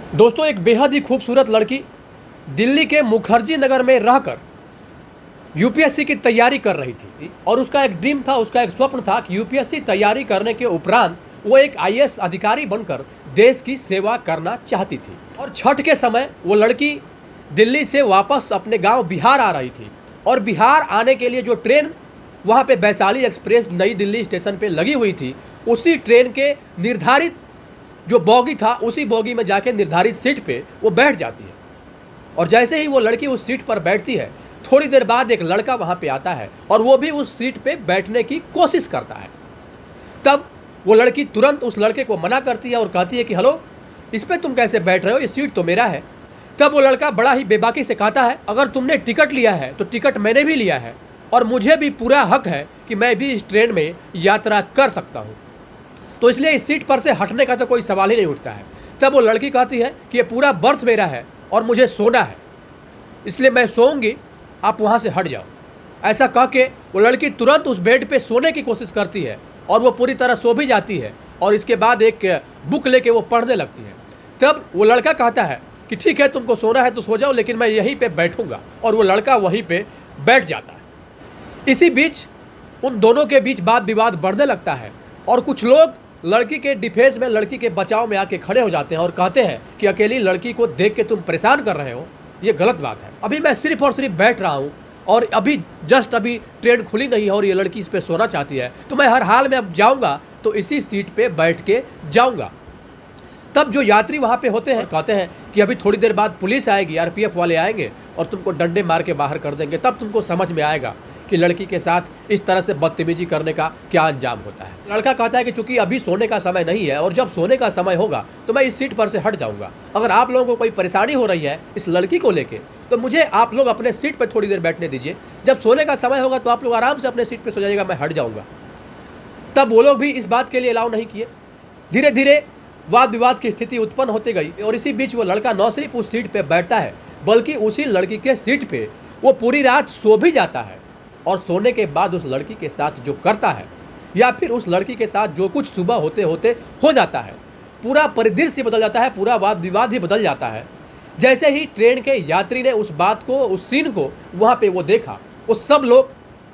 दोस्तों, एक बेहद ही खूबसूरत लड़की दिल्ली के मुखर्जी नगर में रहकर यूपीएससी की तैयारी कर रही थी और उसका एक ड्रीम था, उसका एक स्वप्न था कि यूपीएससी तैयारी करने के उपरांत वो एक आईएएस अधिकारी बनकर देश की सेवा करना चाहती थी। और छठ के समय वो लड़की दिल्ली से वापस अपने गांव बिहार आ रही थी और बिहार आने के लिए जो ट्रेन वहाँ पे वैशाली एक्सप्रेस नई दिल्ली स्टेशन पे लगी हुई थी, उसी ट्रेन के निर्धारित जो बोगी था उसी बोगी में जाके निर्धारित सीट पे वो बैठ जाती है। और जैसे ही वो लड़की उस सीट पर बैठती है, थोड़ी देर बाद एक लड़का वहाँ पे आता है और वो भी उस सीट पे बैठने की कोशिश करता है। तब वो लड़की तुरंत उस लड़के को मना करती है और कहती है कि हेलो, इस पर तुम कैसे बैठ रहे हो, ये सीट तो मेरा है। तब वो लड़का बड़ा ही बेबाकी से कहता है, अगर तुमने टिकट लिया है तो टिकट मैंने भी लिया है और मुझे भी पूरा हक है कि मैं भी इस ट्रेन में यात्रा कर सकता हूँ, तो इसलिए इस सीट पर से हटने का तो कोई सवाल ही नहीं उठता है। तब वो लड़की कहती है कि ये पूरा बर्थ मेरा है और मुझे सोना है, इसलिए मैं सोऊंगी, आप वहाँ से हट जाओ। ऐसा कह के वो लड़की तुरंत उस बेड पे सोने की कोशिश करती है और वो पूरी तरह सो भी जाती है और इसके बाद एक बुक लेके वो पढ़ने लगती है। तब वो लड़का कहता है कि ठीक है, तुमको सोना है तो सो जाओ, लेकिन मैं यहीं पे बैठूंगा, और वो लड़का वहीं पे बैठ जाता है। इसी बीच उन दोनों के बीच वाद विवाद बढ़ने लगता है और कुछ लोग लड़की के डिफेंस में, लड़की के बचाव में आके खड़े हो जाते हैं और कहते हैं कि अकेली लड़की को देख के तुम परेशान कर रहे हो, ये गलत बात है। अभी मैं सिर्फ और सिर्फ बैठ रहा हूँ और अभी ट्रेन खुली नहीं है और ये लड़की इस पर सोना चाहती है, तो मैं हर हाल में अब जाऊँगा तो इसी सीट पर बैठ के जाऊँगा। तब जो यात्री वहाँ पे होते हैं कहते हैं कि अभी थोड़ी देर बाद पुलिस आएगी, आरपीएफ वाले आएंगे और तुमको डंडे मार के बाहर कर देंगे, तब तुमको समझ में आएगा कि लड़की के साथ इस तरह से बदतमीजी करने का क्या अंजाम होता है। लड़का कहता है कि चूंकि अभी सोने का समय नहीं है और जब सोने का समय होगा तो मैं इस सीट पर से हट जाऊंगा। अगर आप लोगों को कोई परेशानी हो रही है इस लड़की को लेके तो मुझे आप लोग अपने सीट पर थोड़ी देर बैठने दीजिए, जब सोने का समय होगा तो आप लोग आराम से अपने सीट पर सो जाइएगा, मैं हट जाऊँगा। तब वो लोग भी इस बात के लिए अलाउ नहीं किए। धीरे धीरे वाद विवाद की स्थिति उत्पन्न होती गई और इसी बीच वो लड़का न सिर्फ उस सीट पे बैठता है बल्कि उसी लड़की के सीट पे वो पूरी रात सो भी जाता है। और सोने के बाद उस लड़की के साथ जो करता है या फिर उस लड़की के साथ जो कुछ सुबह होते होते हो जाता है, पूरा परिदृश्य बदल जाता है, पूरा वाद विवाद ही बदल जाता है। जैसे ही ट्रेन के यात्री ने उस बात को, उस सीन को वहाँ पे वो देखा, वो सब लोग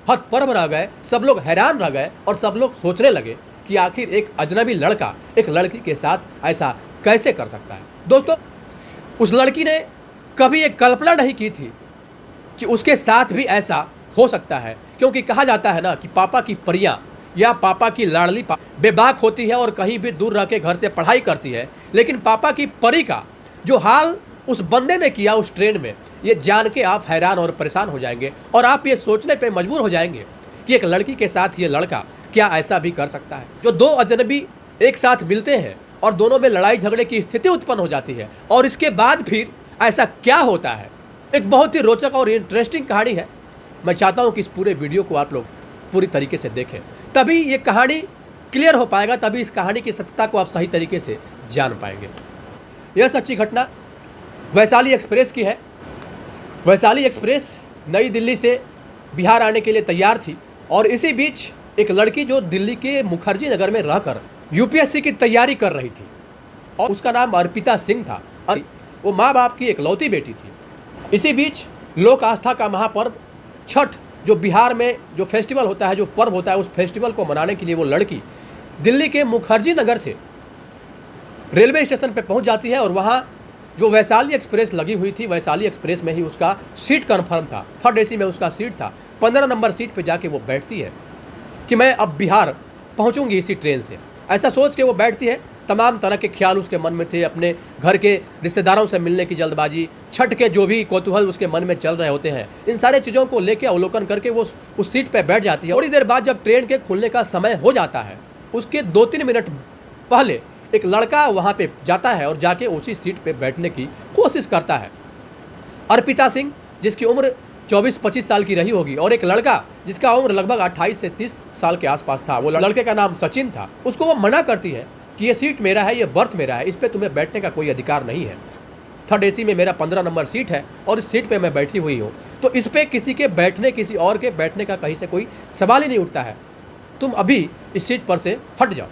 हतप्रभ रह गए, सब लोग हैरान रह गए और सब लोग सोचने लगे कि आखिर एक अजनबी लड़का एक लड़की के साथ ऐसा कैसे कर सकता है। दोस्तों, उस लड़की ने कभी एक कल्पना नहीं की थी कि उसके साथ भी ऐसा हो सकता है, क्योंकि कहा जाता है ना कि पापा की परियां या पापा की लाडली बेबाक होती है और कहीं भी दूर रह के घर से पढ़ाई करती है, लेकिन पापा की परी का जो हाल उस बंदे ने किया उस ट्रेन में, ये जान के आप हैरान और परेशान हो जाएंगे और आप ये सोचने पे मजबूर हो जाएंगे कि एक लड़की के साथ ये लड़का क्या ऐसा भी कर सकता है। जो दो अजनबी एक साथ मिलते हैं और दोनों में लड़ाई झगड़े की स्थिति उत्पन्न हो जाती है और इसके बाद फिर ऐसा क्या होता है, एक बहुत ही रोचक और इंटरेस्टिंग कहानी है। मैं चाहता हूं कि इस पूरे वीडियो को आप लोग पूरी तरीके से देखें, तभी ये कहानी क्लियर हो पाएगा, तभी इस कहानी की सत्यता को आप सही तरीके से जान पाएंगे। यह सच्ची घटना वैशाली एक्सप्रेस की है। वैशाली एक्सप्रेस नई दिल्ली से बिहार आने के लिए तैयार थी और इसी बीच एक लड़की जो दिल्ली के मुखर्जी नगर में रहकर यूपीएससी की तैयारी कर रही थी और उसका नाम अर्पिता सिंह था और वो माँ बाप की इकलौती बेटी थी। इसी बीच लोक आस्था का महापर्व छठ, जो बिहार में जो फेस्टिवल होता है, जो पर्व होता है, उस फेस्टिवल को मनाने के लिए वो लड़की दिल्ली के मुखर्जी नगर से रेलवे स्टेशन पर पहुंच जाती है और वहां जो वैशाली एक्सप्रेस लगी हुई थी, वैशाली एक्सप्रेस में ही उसका सीट कन्फर्म था, 3rd AC में उसका सीट था। 15 नंबर सीट पर जाके वो बैठती है कि मैं अब बिहार पहुंचूंगी इसी ट्रेन से, ऐसा सोच के वो बैठती है। तमाम तरह के ख्याल उसके मन में थे, अपने घर के रिश्तेदारों से मिलने की जल्दबाजी, छठ के जो भी कौतूहल उसके मन में चल रहे होते हैं, इन सारे चीज़ों को लेकर अवलोकन करके वो उस सीट पर बैठ जाती है। थोड़ी देर बाद जब ट्रेन के खुलने का समय हो जाता है, उसके 2-3 मिनट पहले एक लड़का वहाँ पे जाता है और जाके उसी सीट पे बैठने की कोशिश करता है। अर्पिता सिंह, जिसकी उम्र 24-25 साल की रही होगी, और एक लड़का जिसका उम्र लगभग 28 से 30 साल के आसपास था, वो लड़के का नाम सचिन था। उसको वो मना करती है कि ये सीट मेरा है, ये बर्थ मेरा है, इस पर तुम्हें बैठने का कोई अधिकार नहीं है। 3rd AC में मेरा 15 नंबर सीट है और इस सीट पे मैं बैठी हुई हूँ, तो इस पर किसी के बैठने, किसी और के बैठने का कहीं से कोई सवाल ही नहीं उठता है, तुम अभी इस सीट पर से हट जाओ।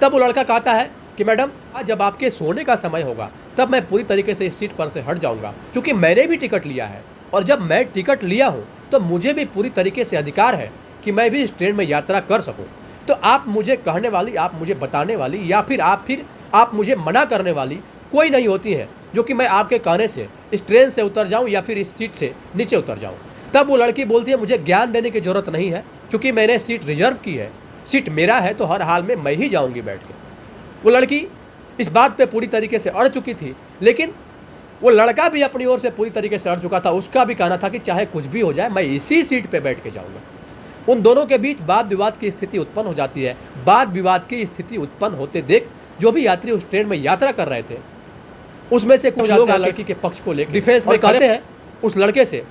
तब वो लड़का कहता है कि मैडम आज जब आपके सोने का समय होगा तब मैं पूरी तरीके से इस सीट पर से हट जाऊंगा, क्योंकि मैंने भी टिकट लिया है और जब मैं टिकट लिया हूं तो मुझे भी पूरी तरीके से अधिकार है कि मैं भी इस ट्रेन में यात्रा कर सकूं। तो आप मुझे कहने वाली, आप मुझे बताने वाली या फिर आप मुझे मना करने वाली कोई नहीं होती है जो कि मैं आपके कहने से इस ट्रेन से उतर जाऊं या फिर इस सीट से नीचे उतर जाऊं। तब वो लड़की बोलती है मुझे ज्ञान देने की ज़रूरत नहीं है, क्योंकि मैंने सीट रिजर्व की है, सीट मेरा है तो हर हाल में मैं ही जाऊंगी बैठ के। वो लड़की इस बात पे पूरी तरीके से अड़ चुकी थी, लेकिन वो लड़का भी अपनी ओर से पूरी तरीके से अड़ चुका था। उसका भी कहना था कि चाहे कुछ भी हो जाए मैं इसी सीट पे बैठ के जाऊंगा। उन दोनों के बीच वाद विवाद की स्थिति उत्पन्न हो जाती है। वाद विवाद की स्थिति उत्पन्न होते देख जो भी यात्री उस ट्रेन में यात्रा कर रहे थे उसमें से कुछ लोग लड़की के पक्ष को लेकर डिफेंस में कहते हैं उस लड़के से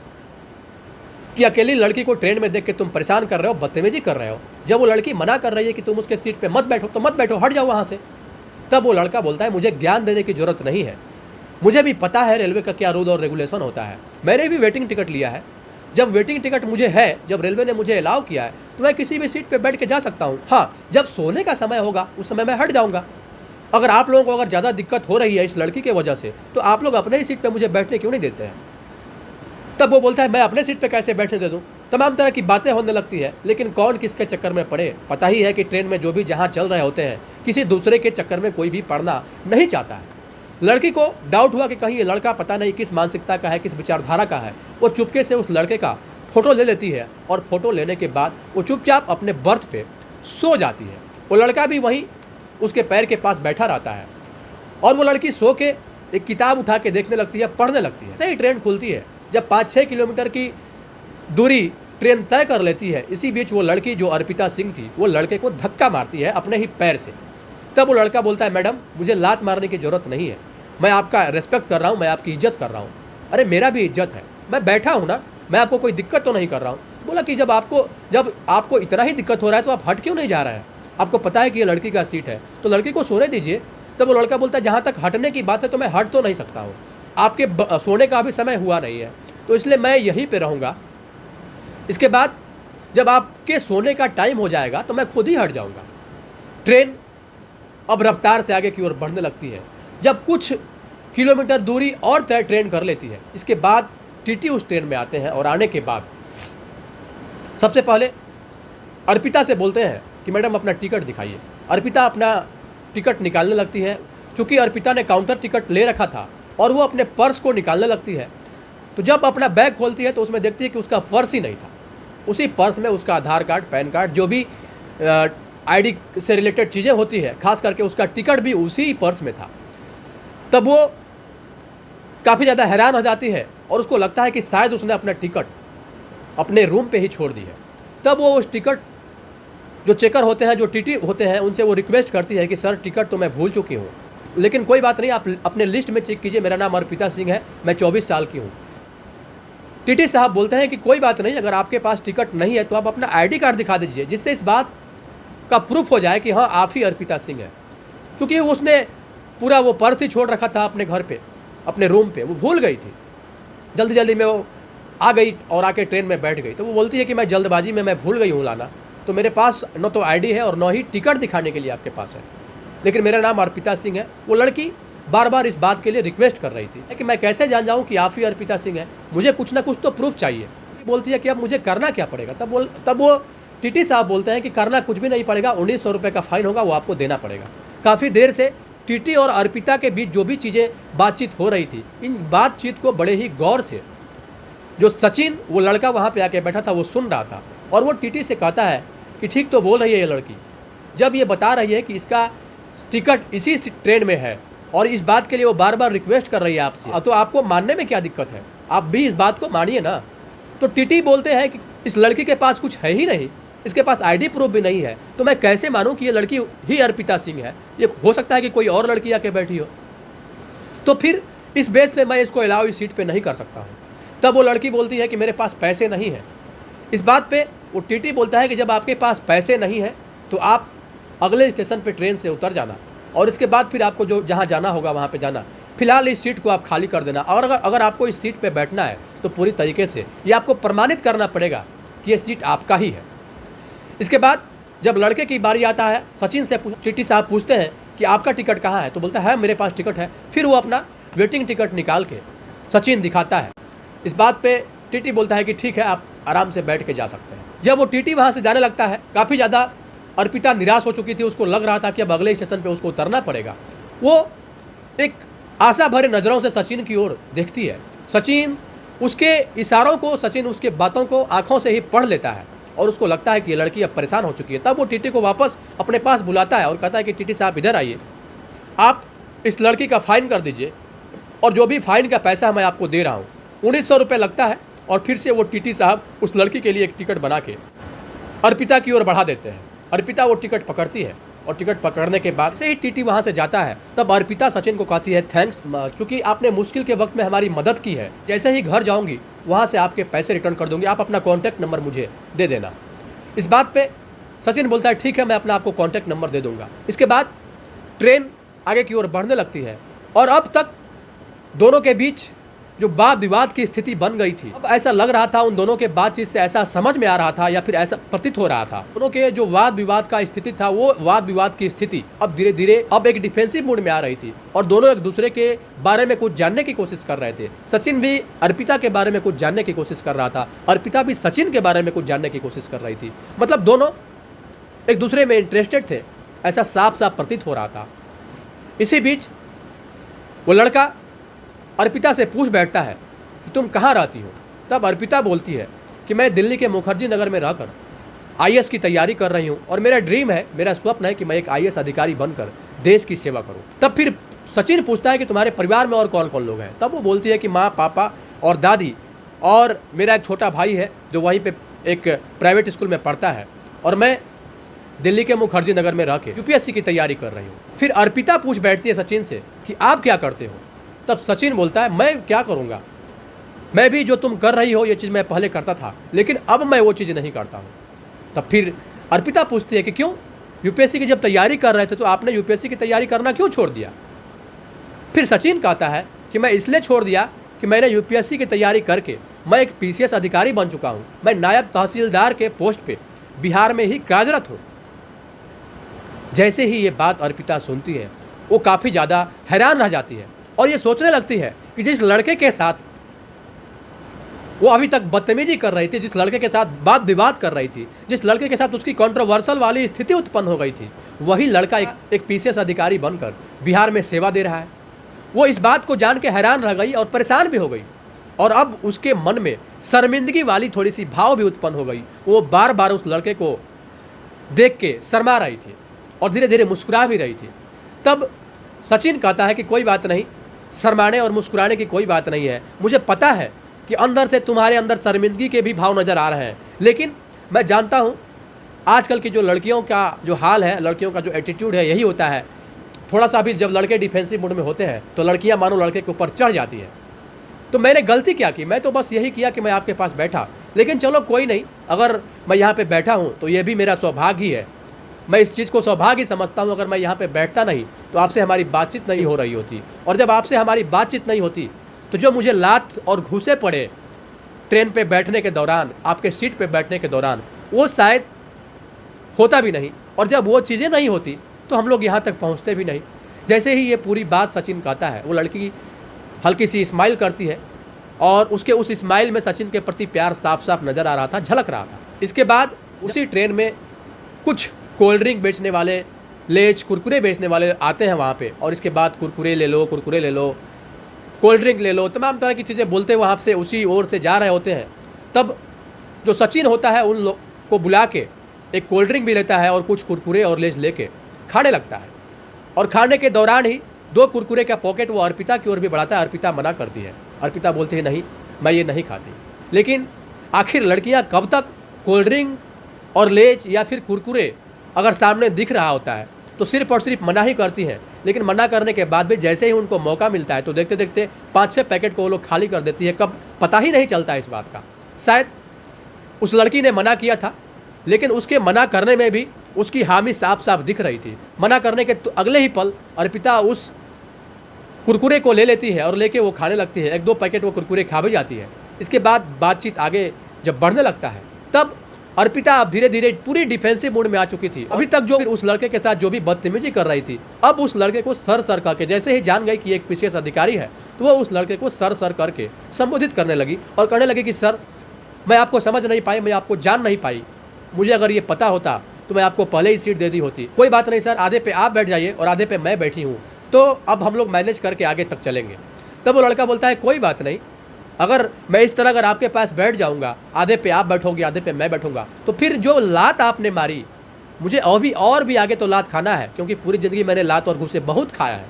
कि अकेली लड़की को ट्रेन में देख के तुम परेशान कर रहे हो, बदतमीजी कर रहे हो। जब वो लड़की मना कर रही है कि तुम उसके सीट पे मत बैठो तो मत बैठो, हट जाओ वहाँ से। तब वो लड़का बोलता है मुझे ज्ञान देने की ज़रूरत नहीं है, मुझे भी पता है रेलवे का क्या रूल और रेगुलेशन होता है। मैंने भी वेटिंग टिकट लिया है, जब वेटिंग टिकट मुझे है, जब रेलवे ने मुझे अलाउ किया है तो मैं किसी भी सीट पे बैठ के जा सकता हूँ। हाँ, जब सोने का समय होगा उस समय मैं हट जाऊँगा। अगर आप लोगों को अगर ज़्यादा दिक्कत हो रही है इस लड़की की वजह से तो आप लोग अपने ही सीट पे मुझे बैठने क्यों नहीं देते हैं। तब वो बोलता है मैं अपने सीट पे कैसे बैठने दे दूँ। तमाम तरह की बातें होने लगती है, लेकिन कौन किसके चक्कर में पड़े। पता ही है कि ट्रेन में जो भी जहाँ चल रहे होते हैं किसी दूसरे के चक्कर में कोई भी पड़ना नहीं चाहता है। लड़की को डाउट हुआ कि कहीं ये लड़का पता नहीं किस मानसिकता का है, किस विचारधारा का है। वो चुपके से उस लड़के का फ़ोटो ले लेती है और फोटो लेने के बाद वो चुपचाप अपने बर्थ पे सो जाती है। वो लड़का भी वहीं उसके पैर के पास बैठा रहता है और वो लड़की सो के एक किताब उठा के देखने लगती है, पढ़ने लगती है। सही ट्रेन खुलती है, जब 5-6 किलोमीटर की दूरी ट्रेन तय कर लेती है, इसी बीच वो लड़की जो अर्पिता सिंह थी वो लड़के को धक्का मारती है अपने ही पैर से। तब वो लड़का बोलता है मैडम मुझे लात मारने की ज़रूरत नहीं है, मैं आपका रेस्पेक्ट कर रहा हूँ, मैं आपकी इज्जत कर रहा हूँ। अरे मेरा भी इज्जत है, मैं बैठा हूँ ना, मैं आपको कोई दिक्कत तो नहीं कर रहा हूँ। बोला कि जब आपको इतना ही दिक्कत हो रहा है तो आप हट क्यों नहीं जा रहे हैं। आपको पता है कि ये लड़की का सीट है तो लड़की को सोने दीजिए। तब वो लड़का बोलता है जहाँ तक हटने की बात है तो मैं हट तो नहीं सकता हूँ, आपके सोने का अभी समय हुआ नहीं है तो इसलिए मैं यहीं पे रहूँगा। इसके बाद जब आपके सोने का टाइम हो जाएगा तो मैं खुद ही हट जाऊँगा। ट्रेन अब रफ्तार से आगे की ओर बढ़ने लगती है। जब कुछ किलोमीटर दूरी और तय ट्रेन कर लेती है, इसके बाद टीटी उस ट्रेन में आते हैं और आने के बाद सबसे पहले अर्पिता से बोलते हैं कि मैडम अपना टिकट दिखाइए। अर्पिता अपना टिकट निकालने लगती है। चूँकि अर्पिता ने काउंटर टिकट ले रखा था और वो अपने पर्स को निकालने लगती है, तो जब अपना बैग खोलती है तो उसमें देखती है कि उसका पर्स ही नहीं था। उसी पर्स में उसका आधार कार्ड, पैन कार्ड, जो भी आईडी से रिलेटेड चीज़ें होती है, खास करके उसका टिकट भी उसी पर्स में था। तब वो काफ़ी ज़्यादा हैरान हो जाती है और उसको लगता है कि शायद उसने अपना टिकट अपने रूम पे ही छोड़ दी है। तब वो उस टिकट जो चेकर होते हैं, जो टीटी होते हैं, उनसे वो रिक्वेस्ट करती है कि सर टिकट तो मैं भूल चुकी हूँ, लेकिन कोई बात नहीं, आप अपने लिस्ट में चेक कीजिए, मेरा नाम अर्पिता सिंह है, मैं 24 साल की हूँ। टीटी साहब बोलते हैं कि कोई बात नहीं, अगर आपके पास टिकट नहीं है तो आप अपना आईडी कार्ड दिखा दीजिए, जिससे इस बात का प्रूफ हो जाए कि हाँ आप ही अर्पिता सिंह हैं। क्योंकि उसने पूरा वो पर्स ही छोड़ रखा था अपने घर पे, अपने रूम पे, वो भूल गई थी। जल्दी जल्दी में वो आ गई और आके ट्रेन में बैठ गई। तो वो बोलती है कि मैं जल्दबाजी में मैं भूल गई हूँ लाना, तो मेरे पास न तो आईडी है और न ही टिकट दिखाने के लिए आपके पास है, लेकिन मेरा नाम अर्पिता सिंह है। वो लड़की बार बार इस बात के लिए रिक्वेस्ट कर रही थी कि मैं कैसे जान जाऊँ कि आप ही अर्पिता सिंह हैं, मुझे कुछ ना कुछ तो प्रूफ चाहिए। बोलती है कि अब मुझे करना क्या पड़ेगा। तब वो टीटी साहब बोलते हैं कि करना कुछ भी नहीं पड़ेगा, 1900 रुपये का फ़ाइन होगा, वो आपको देना पड़ेगा। काफ़ी देर से टीटी और अर्पिता के बीच जो भी चीज़ें बातचीत हो रही थी, इन बातचीत को बड़े ही गौर से जो सचिन, वो लड़का वहाँ पे आके बैठा था, वो सुन रहा था। और वो टीटी से कहता है कि ठीक तो बोल रही है ये लड़की, जब ये बता रही है कि इसका टिकट इसी ट्रेन में है और इस बात के लिए वो बार बार रिक्वेस्ट कर रही है आपसे, तो आपको मानने में क्या दिक्कत है, आप भी इस बात को मानिए ना। तो टीटी बोलते हैं कि इस लड़की के पास कुछ है ही नहीं, इसके पास आईडी प्रूफ भी नहीं है, तो मैं कैसे मानूं कि ये लड़की ही अर्पिता सिंह है, ये हो सकता है कि कोई और लड़की आके बैठी हो, तो फिर इस बेस पे मैं इसको अलाउ इस सीट पे नहीं कर सकता हूँ। तब वो लड़की बोलती है कि मेरे पास पैसे नहीं हैं। इस बात पे वो टीटी बोलता है कि जब आपके पास पैसे नहीं हैं तो आप अगले स्टेशन पे ट्रेन से उतर जाना और इसके बाद फिर आपको जो जहाँ जाना होगा वहाँ पे जाना। फिलहाल इस सीट को आप खाली कर देना और अगर आपको इस सीट पे बैठना है तो पूरी तरीके से ये आपको प्रमाणित करना पड़ेगा कि ये सीट आपका ही है। इसके बाद जब लड़के की बारी आता है, सचिन से टीटी साहब पूछते हैं कि आपका टिकट कहाँ है, तो बोलता है मेरे पास टिकट है। फिर वो अपना वेटिंग टिकट निकाल के सचिन दिखाता है। इस बात पे टीटी बोलता है कि ठीक है, आप आराम से बैठ के जा सकते हैं। जब वो टीटी वहाँ से जाने लगता है, काफ़ी ज़्यादा अर्पिता निराश हो चुकी थी, उसको लग रहा था कि अब अगले स्टेशन पे उसको उतरना पड़ेगा। वो एक आशा भरे नज़रों से सचिन की ओर देखती है। सचिन उसके इशारों को, सचिन उसके बातों को आंखों से ही पढ़ लेता है और उसको लगता है कि ये लड़की अब परेशान हो चुकी है। तब वो टीटी को वापस अपने पास बुलाता है और कहता है कि टीटी साहब इधर आइए, आप इस लड़की का फ़ाइन कर दीजिए और जो भी फ़ाइन का पैसा मैं आपको दे रहा हूँ 1900 रुपये लगता है। और फिर से वो टीटी साहब उस लड़की के लिए एक टिकट बना के अर्पिता की ओर बढ़ा देते हैं। अर्पिता वो टिकट पकड़ती है और टिकट पकड़ने के बाद से ही टीटी वहाँ से जाता है। तब अर्पिता सचिन को कहती है थैंक्स, क्योंकि आपने मुश्किल के वक्त में हमारी मदद की है। जैसे ही घर जाऊँगी वहाँ से आपके पैसे रिटर्न कर दूँगी, आप अपना कॉन्टैक्ट नंबर मुझे दे देना। इस बात पर सचिन बोलता है ठीक है, मैं अपना आपको कॉन्टैक्ट नंबर दे दूँगा। इसके बाद ट्रेन आगे की ओर बढ़ने लगती है और अब तक दोनों के बीच जो वाद विवाद की स्थिति बन गई थी, अब ऐसा लग रहा था उन दोनों के बातचीत से ऐसा समझ में आ रहा था या फिर ऐसा प्रतीत हो रहा था, दोनों के जो वाद विवाद का स्थिति था वो वाद विवाद की स्थिति अब धीरे धीरे अब एक डिफेंसिव मूड में आ रही थी और दोनों एक दूसरे के बारे में कुछ जानने की कोशिश कर रहे थे। सचिन भी अर्पिता के बारे में कुछ जानने की कोशिश कर रहा था, अर्पिता भी सचिन के बारे में कुछ जानने की कोशिश कर रही थी। मतलब दोनों एक दूसरे में इंटरेस्टेड थे, ऐसा साफ साफ प्रतीत हो रहा था। इसी बीच वो लड़का अर्पिता से पूछ बैठता है कि तुम कहाँ रहती हो। तब अर्पिता बोलती है कि मैं दिल्ली के मुखर्जी नगर में रहकर आईएएस की तैयारी कर रही हूँ और मेरा ड्रीम है, मेरा स्वप्न है कि मैं एक आईएएस अधिकारी बनकर देश की सेवा करूँ। तब फिर सचिन पूछता है कि तुम्हारे परिवार में और कौन कौन लोग हैं। तब वो बोलती है कि माँ, पापा और दादी और मेरा एक छोटा भाई है जो वहीं पर एक प्राइवेट स्कूल में पढ़ता है और मैं दिल्ली के मुखर्जी नगर में रह के यूपीएससी की तैयारी कर रही हूँ। फिर अर्पिता पूछ बैठती है सचिन से कि आप क्या करते हो। तब सचिन बोलता है मैं क्या करूँगा, मैं भी जो तुम कर रही हो ये चीज़ मैं पहले करता था, लेकिन अब मैं वो चीज़ नहीं करता हूँ। तब फिर अर्पिता पूछती है कि क्यों, यूपीएससी की जब तैयारी कर रहे थे तो आपने यूपीएससी की तैयारी करना क्यों छोड़ दिया। फिर सचिन कहता है कि मैं इसलिए छोड़ दिया कि मैंने यूपीएससी की तैयारी करके मैं एक पीसीएस अधिकारी बन चुका हूँ, मैं नायब तहसीलदार के पोस्ट पे बिहार में ही कार्यरत हूँ। जैसे ही ये बात अर्पिता सुनती है वो काफ़ी ज़्यादा हैरान रह जाती है और ये सोचने लगती है कि जिस लड़के के साथ वो अभी तक बदतमीजी कर रही थी, जिस लड़के के साथ वाद विवाद कर रही थी, जिस लड़के के साथ उसकी कंट्रोवर्शियल वाली स्थिति उत्पन्न हो गई थी, वही लड़का एक पीसीएस अधिकारी बनकर बिहार में सेवा दे रहा है। वो इस बात को जान के हैरान रह गई और परेशान भी हो गई और अब उसके मन में शर्मिंदगी वाली थोड़ी सी भाव भी उत्पन्न हो गई। वो बार बार उस लड़के को देख के शर्मा रही थी और धीरे धीरे मुस्कुरा भी रही थी। तब सचिन कहता है कि कोई बात नहीं, शर्माने और मुस्कुराने की कोई बात नहीं है, मुझे पता है कि अंदर से तुम्हारे अंदर शर्मिंदगी के भी भाव नज़र आ रहे हैं, लेकिन मैं जानता हूँ आजकल की जो लड़कियों का जो हाल है, लड़कियों का जो एटीट्यूड है यही होता है। थोड़ा सा भी जब लड़के डिफेंसिव मूड में होते हैं तो लड़कियाँ मानो लड़के के ऊपर चढ़ जाती है। तो मैंने गलती क्या की, मैं तो बस यही किया कि मैं आपके पास बैठा, लेकिन चलो कोई नहीं, अगर मैं यहाँ पर बैठा हूँ तो ये भी मेरा सौभाग्य ही है। मैं इस चीज़ को सौभाग्य समझता हूँ, अगर मैं यहाँ पे बैठता नहीं तो आपसे हमारी बातचीत नहीं हो रही होती, और जब आपसे हमारी बातचीत नहीं होती तो जो मुझे लात और घूसे पड़े ट्रेन पे बैठने के दौरान, आपके सीट पे बैठने के दौरान, वो शायद होता भी नहीं, और जब वो चीज़ें नहीं होती तो हम लोग यहाँ तक पहुँचते भी नहीं। जैसे ही ये पूरी बात सचिन कहता है, वो लड़की हल्की सी स्माइल करती है और उसके उस स्माइल में सचिन के प्रति प्यार साफ साफ नज़र आ रहा था, झलक रहा था। इसके बाद उसी ट्रेन में कुछ कोल्ड ड्रिंक बेचने वाले, लेज कुरकुरे बेचने वाले आते हैं वहाँ पे, और इसके बाद कुरकुरे ले लो, कोल्ड ड्रिंक ले लो, तमाम तरह की चीज़ें बोलते वहाँ से उसी ओर से जा रहे होते हैं। तब जो सचिन होता है उन लोग को बुला के एक कोल्ड ड्रिंक भी लेता है और कुछ कुरकुरे और लेज लेके खाने लगता है, और खाने के दौरान ही 2 कुरकुरे का पॉकेट वो अर्पिता की ओर भी बढ़ाता है। अर्पिता मना करती है, अर्पिता बोलती है नहीं, मैं ये नहीं खाती। लेकिन आखिर लड़कियाँ कब तक कोल्ड ड्रिंक और लेज या फिर कुरकुरे अगर सामने दिख रहा होता है तो सिर्फ और सिर्फ मना ही करती हैं, लेकिन मना करने के बाद भी जैसे ही उनको मौका मिलता है तो देखते देखते 5-6 पैकेट को वो लोग खाली कर देती है। कब पता ही नहीं चलता इस बात का। शायद उस लड़की ने मना किया था, लेकिन उसके मना करने में भी उसकी हामी साफ साफ दिख रही थी। मना करने के तो अगले ही पल अर्पिता उस कुरकुरे को ले लेती है और लेके वो खाने लगती है। 1-2 पैकेट वो कुरकुरे खा भी जाती है। इसके बाद बातचीत आगे जब बढ़ने लगता है, तब अर्पिता अब धीरे धीरे पूरी डिफेंसिव मोड में आ चुकी थी। अभी तक जो उस लड़के के साथ जो भी बदतमीजी कर रही थी, अब उस लड़के को सर करके, जैसे ही जान गई कि एक पीसीएस अधिकारी है, तो वो उस लड़के को सर करके संबोधित करने लगी और कहने लगी कि सर, मैं आपको समझ नहीं पाई, मैं आपको जान नहीं पाई, मुझे अगर ये पता होता तो मैं आपको पहले ही सीट दे दी होती। कोई बात नहीं सर, आधे पे आप बैठ जाइए और आधे पे मैं बैठी हूँ, तो अब हम लोग मैनेज करके आगे तक चलेंगे। तब वो लड़का बोलता है कोई बात नहीं, अगर मैं इस तरह अगर आपके पास बैठ जाऊंगा, आधे पे आप बैठोगे आधे पे मैं बैठूंगा, तो फिर जो लात आपने मारी, मुझे और भी आगे तो लात खाना है, क्योंकि पूरी ज़िंदगी मैंने लात और घूसे बहुत खाया है,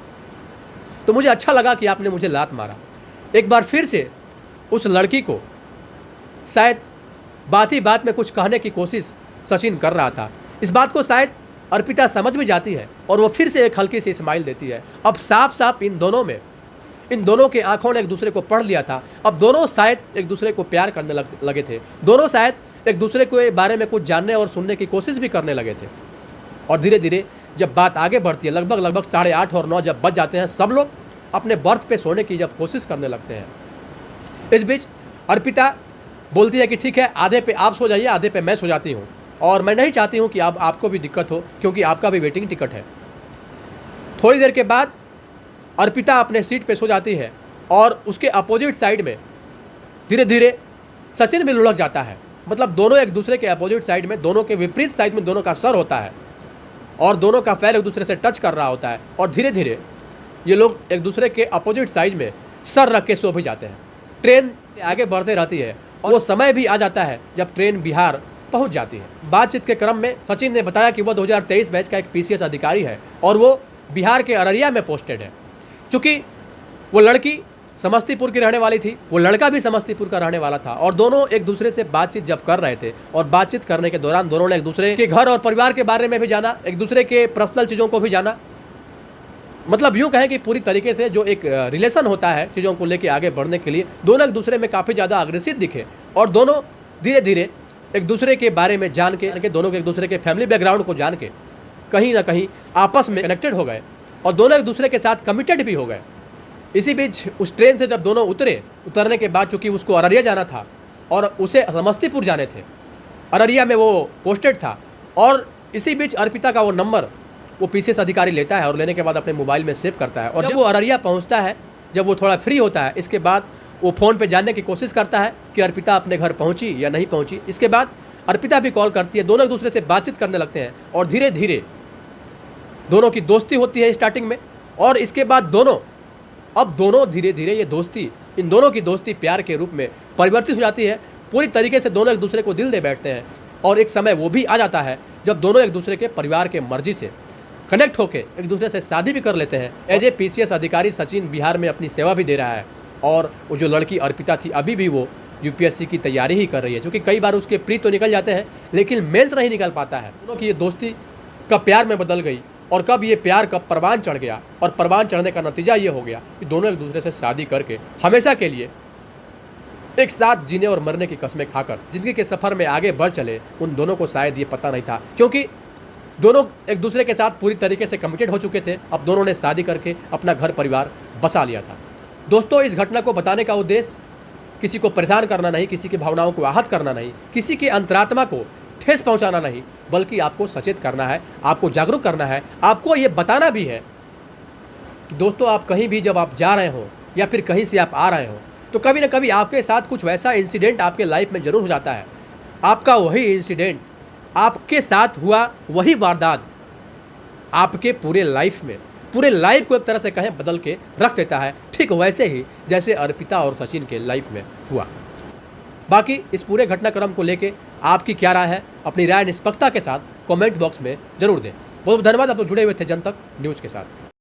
तो मुझे अच्छा लगा कि आपने मुझे लात मारा। एक बार फिर से उस लड़की को शायद बात ही बात में कुछ कहने की कोशिश सचिन कर रहा था। इस बात को शायद अर्पिता समझ भी जाती है और वो फिर से एक हल्की सी स्माइल देती है। अब साफ साफ इन दोनों के आंखों ने एक दूसरे को पढ़ लिया था। अब दोनों शायद एक दूसरे को प्यार करने लगे थे, दोनों शायद एक दूसरे के बारे में कुछ जानने और सुनने की कोशिश भी करने लगे थे। और धीरे धीरे जब बात आगे बढ़ती है, लगभग 8:30 और 9 जब बज जाते हैं, सब लोग अपने बर्थ पे सोने की जब कोशिश करने लगते हैं, इस बीच अर्पिता बोलती है कि ठीक है, आधे पे आप सो जाइए, आधे पे मैं सो जाती हूँ, और मैं नहीं चाहती हूँ कि आपको भी दिक्कत हो, क्योंकि आपका भी वेटिंग टिकट है। थोड़ी देर के बाद अर्पिता अपने सीट पे सो जाती है और उसके अपोजिट साइड में धीरे धीरे सचिन भी लुढ़क जाता है। मतलब दोनों एक दूसरे के अपोजिट साइड में, दोनों के विपरीत साइड में दोनों का सर होता है और दोनों का पैर एक दूसरे से टच कर रहा होता है, और धीरे धीरे ये लोग एक दूसरे के अपोजिट साइड में सर रख के सो भी जाते हैं। ट्रेन आगे बढ़ते रहती है और वो समय भी आ जाता है जब ट्रेन बिहार पहुंच जाती है। बातचीत के क्रम में सचिन ने बताया कि वो 2023 बैच का एक पीसीएस अधिकारी है और वो बिहार के अररिया में पोस्टेड है। चूँकि वो लड़की समस्तीपुर की रहने वाली थी, वो लड़का भी समस्तीपुर का रहने वाला था, और दोनों एक दूसरे से बातचीत जब कर रहे थे और बातचीत करने के दौरान दोनों ने एक दूसरे के घर और परिवार के बारे में भी जाना, एक दूसरे के पर्सनल चीज़ों को भी जाना। मतलब यूँ कहें कि पूरी तरीके से जो एक रिलेशन होता है चीज़ों को लेके आगे बढ़ने के लिए, दोनों एक दूसरे में काफ़ी ज़्यादा अग्रेसिव दिखे और दोनों धीरे धीरे एक दूसरे के बारे में जान के, दोनों के एक दूसरे के फैमिली बैकग्राउंड को जान के कहीं ना कहीं आपस में कनेक्टेड हो गए और दोनों एक दूसरे के साथ कमिटेड भी हो गए। इसी बीच उस ट्रेन से जब दोनों उतरने के बाद, चूँकि उसको अररिया जाना था और उसे समस्तीपुर जाने थे, अररिया में वो पोस्टेड था, और इसी बीच अर्पिता का वो नंबर वो पीसीएस अधिकारी लेता है और लेने के बाद अपने मोबाइल में सेव करता है। और जब वो अररिया पहुंचता है, जब वो थोड़ा फ्री होता है, इसके बाद वो फ़ोन पे जानने की कोशिश करता है कि अर्पिता अपने घर पहुंची या नहीं पहुंची। इसके बाद अर्पिता भी कॉल करती है, दोनों एक दूसरे से बातचीत करने लगते हैं और धीरे धीरे दोनों की दोस्ती होती है स्टार्टिंग में, और इसके बाद दोनों धीरे धीरे ये दोस्ती, इन दोनों की दोस्ती प्यार के रूप में परिवर्तित हो जाती है। पूरी तरीके से दोनों एक दूसरे को दिल दे बैठते हैं और एक समय वो भी आ जाता है जब दोनों एक दूसरे के परिवार के मर्जी से कनेक्ट होकर एक दूसरे से शादी भी कर लेते हैं। एज ए पीसीएस अधिकारी सचिन बिहार में अपनी सेवा भी दे रहा है, और वो जो लड़की अर्पिता थी अभी भी वो यूपीएससी की तैयारी ही कर रही है, क्योंकि कई बार उसके प्री तो निकल जाते हैं लेकिन मेंस नहीं निकल पाता है। दोनों की ये दोस्ती कब प्यार में बदल गई और कब ये प्यार कब परवान चढ़ गया, और परवान चढ़ने का नतीजा ये हो गया कि दोनों एक दूसरे से शादी करके हमेशा के लिए एक साथ जीने और मरने की कस्में खाकर जिंदगी के सफ़र में आगे बढ़ चले। उन दोनों को शायद ये पता नहीं था, क्योंकि दोनों एक दूसरे के साथ पूरी तरीके से कमिटेड हो चुके थे। अब दोनों ने शादी करके अपना घर परिवार बसा लिया था। दोस्तों, इस घटना को बताने का उद्देश्य किसी को परेशान करना नहीं, किसी की भावनाओं को आहत करना नहीं, किसी की अंतरात्मा को ठेस पहुंचाना नहीं, बल्कि आपको सचेत करना है, आपको जागरूक करना है, आपको ये बताना भी है कि दोस्तों, आप कहीं भी जब आप जा रहे हो या फिर कहीं से आप आ रहे हो, तो कभी ना कभी आपके साथ कुछ वैसा इंसिडेंट आपके लाइफ में ज़रूर हो जाता है। आपका वही इंसिडेंट, आपके साथ हुआ वही वारदात आपके पूरे लाइफ को एक तरह से कहें बदल के रख देता है, ठीक वैसे ही जैसे अर्पिता और सचिन के लाइफ में हुआ। बाकी इस पूरे घटनाक्रम को लेके आपकी क्या राय है, अपनी राय निष्पक्षता के साथ कमेंट बॉक्स में जरूर दें। बहुत धन्यवाद। आप लोग जुड़े हुए थे जनतक न्यूज़ के साथ।